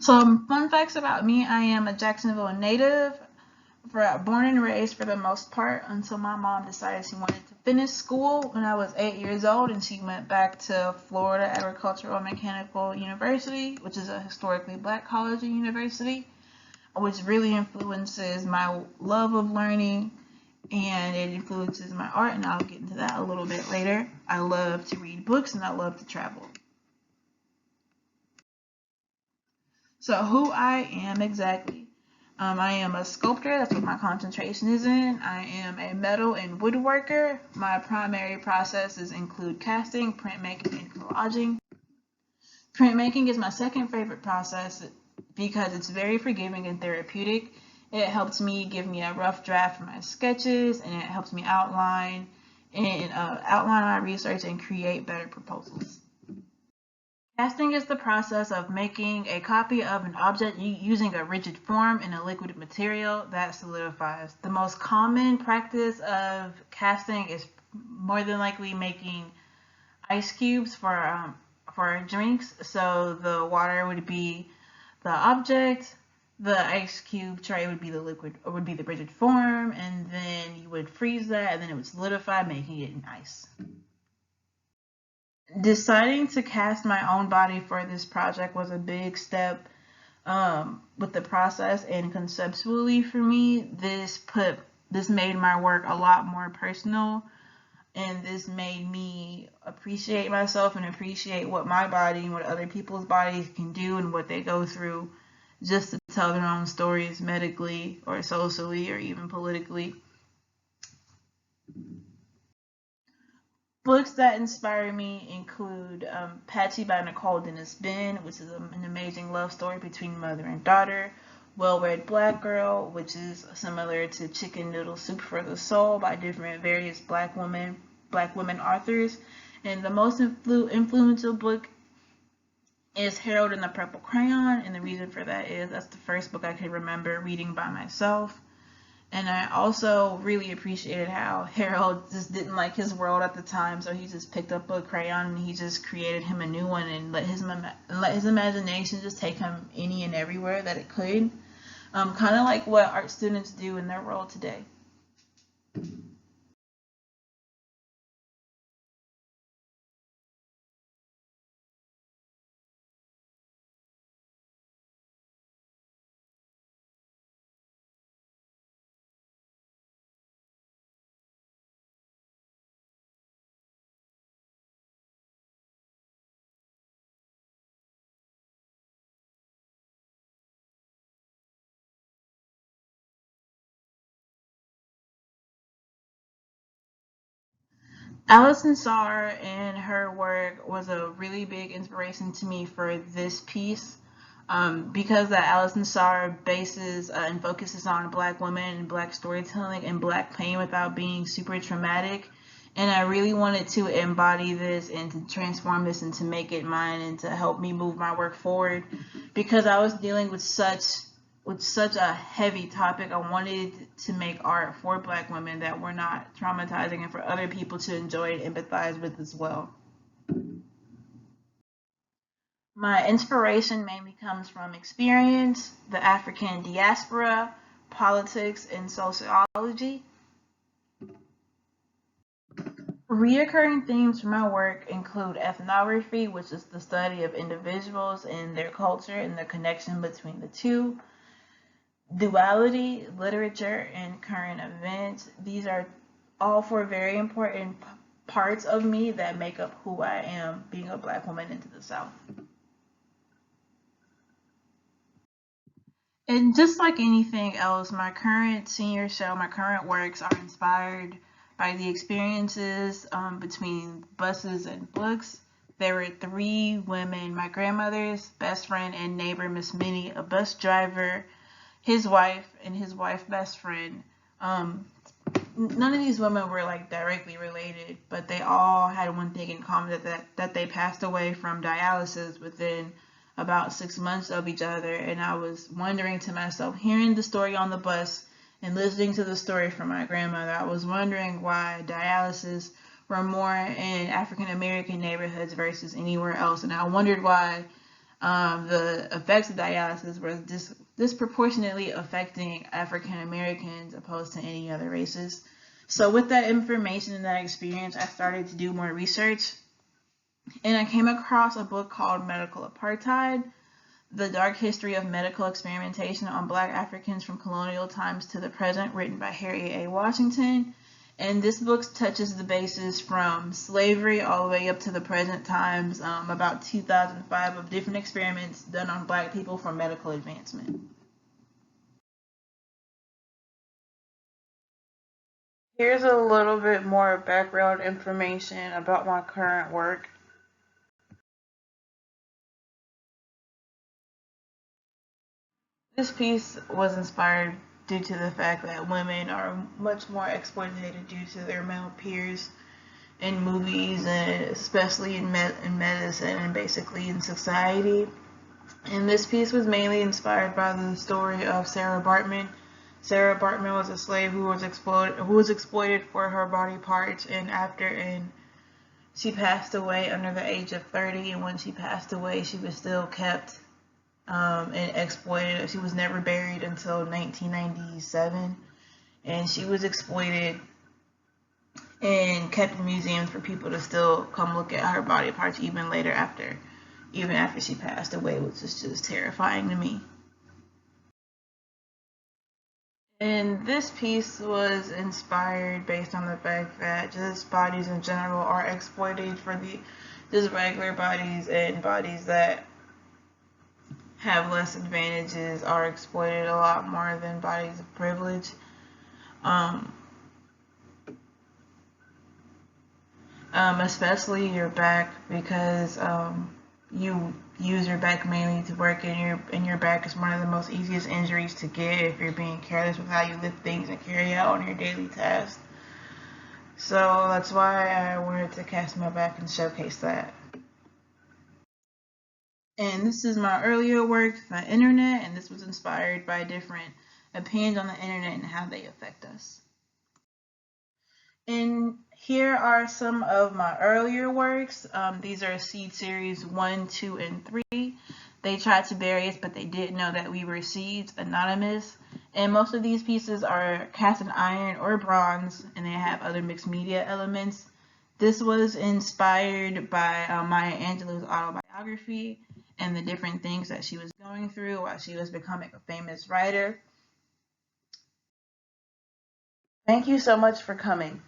Some fun facts about me: I am a Jacksonville native, born and raised for the most part, until my mom decided she wanted to finish school when I was 8 years old, and she went back to Florida Agricultural and Mechanical University, which is a historically black college and university, which really influences my love of learning, and it influences my art, and I'll get into that a little bit later. I love to read books and I love to travel. So who I am exactly. I am a sculptor, that's what my concentration is in. I am a metal and woodworker. My primary processes include casting, printmaking, and collaging. Printmaking is my second favorite process because it's very forgiving and therapeutic. It helps me give me a rough draft for my sketches, and it helps me outline my research and create better proposals. Casting is the process of making a copy of an object using a rigid form in a liquid material that solidifies. The most common practice of casting is more than likely making ice cubes for drinks. So the water would be the object, the ice cube tray would be the liquid, or would be the rigid form, and then you would freeze that, and then it would solidify, making it an ice. Deciding to cast my own body for this project was a big step with the process, and conceptually for me, this made my work a lot more personal, and this made me appreciate myself and appreciate what my body and what other people's bodies can do and what they go through just to tell their own stories medically or socially or even politically. Books that inspire me include Patchy by Nicole Dennis Benn, which is an amazing love story between mother and daughter. Well Read Black Girl, which is similar to Chicken Noodle Soup for the Soul by different various black women authors. And the most influential book is Harold and the Purple Crayon, and the reason for that is that's the first book I could remember reading by myself. And I also really appreciated how Harold just didn't like his world at the time, so he just picked up a crayon and he just created him a new one and let his imagination just take him any and everywhere that it could. Kind of like what art students do in their world today. Alison Saar and her work was a really big inspiration to me for this piece, because that Alison Saar bases and focuses on black women and black storytelling and black pain without being super traumatic. And I really wanted to embody this and to transform this and to make it mine and to help me move my work forward, because I was dealing with such a heavy topic. I wanted to make art for black women that were not traumatizing and for other people to enjoy and empathize with as well. My inspiration mainly comes from experience, the African diaspora, politics, and sociology. Reoccurring themes for my work include ethnography, which is the study of individuals and their culture and the connection between the two. Duality, literature, and current events. These are all four very important parts of me that make up who I am, being a black woman into the South. And just like anything else, my current senior show, my current works are inspired by the experiences between buses and books. There were three women: my grandmother's best friend and neighbor, Miss Minnie, a bus driver, his wife, and his wife best friend. None of these women were like directly related, but they all had one thing in common, that they passed away from dialysis within about 6 months of each other. And I was wondering to myself, hearing the story on the bus and listening to the story from my grandmother, I was wondering why dialysis were more in African American neighborhoods versus anywhere else. And I wondered why the effects of dialysis were disproportionately affecting African Americans opposed to any other races. So with that information and that experience, I started to do more research, and I came across a book called Medical Apartheid: The Dark History of Medical Experimentation on Black Africans from Colonial Times to the Present, written by Harriet A. Washington. And this book touches the bases from slavery all the way up to the present times, about 2005, of different experiments done on Black people for medical advancement. Here's a little bit more background information about my current work. This piece was inspired due to the fact that women are much more exploited due to their male peers in movies, and especially in medicine and basically in society. And this piece was mainly inspired by the story of Sarah Bartman. Sarah Bartman was a slave who was exploited for her body parts, and she passed away under the age of 30. And when she passed away, she was still kept and exploited. She was never buried until 1997, and she was exploited and kept in museums for people to still come look at her body parts even after she passed away, which is just terrifying to me. And this piece was inspired based on the fact that just bodies in general are exploited for just regular bodies, and bodies that have less advantages are exploited a lot more than bodies of privilege. Especially your back, because you use your back mainly to work, and your back is one of the most easiest injuries to get if you're being careless with how you lift things and carry out on your daily tasks. So that's why I wanted to cast my back and showcase that. And this is my earlier work, The Internet, and this was inspired by different opinions on the internet and how they affect us. And here are some of my earlier works. These are Seed Series 1, 2, and 3. They tried to bury us, but they didn't know that we were seeds, anonymous. And most of these pieces are cast in iron or bronze, and they have other mixed media elements. This was inspired by Maya Angelou's autobiography and the different things that she was going through while she was becoming a famous writer. Thank you so much for coming.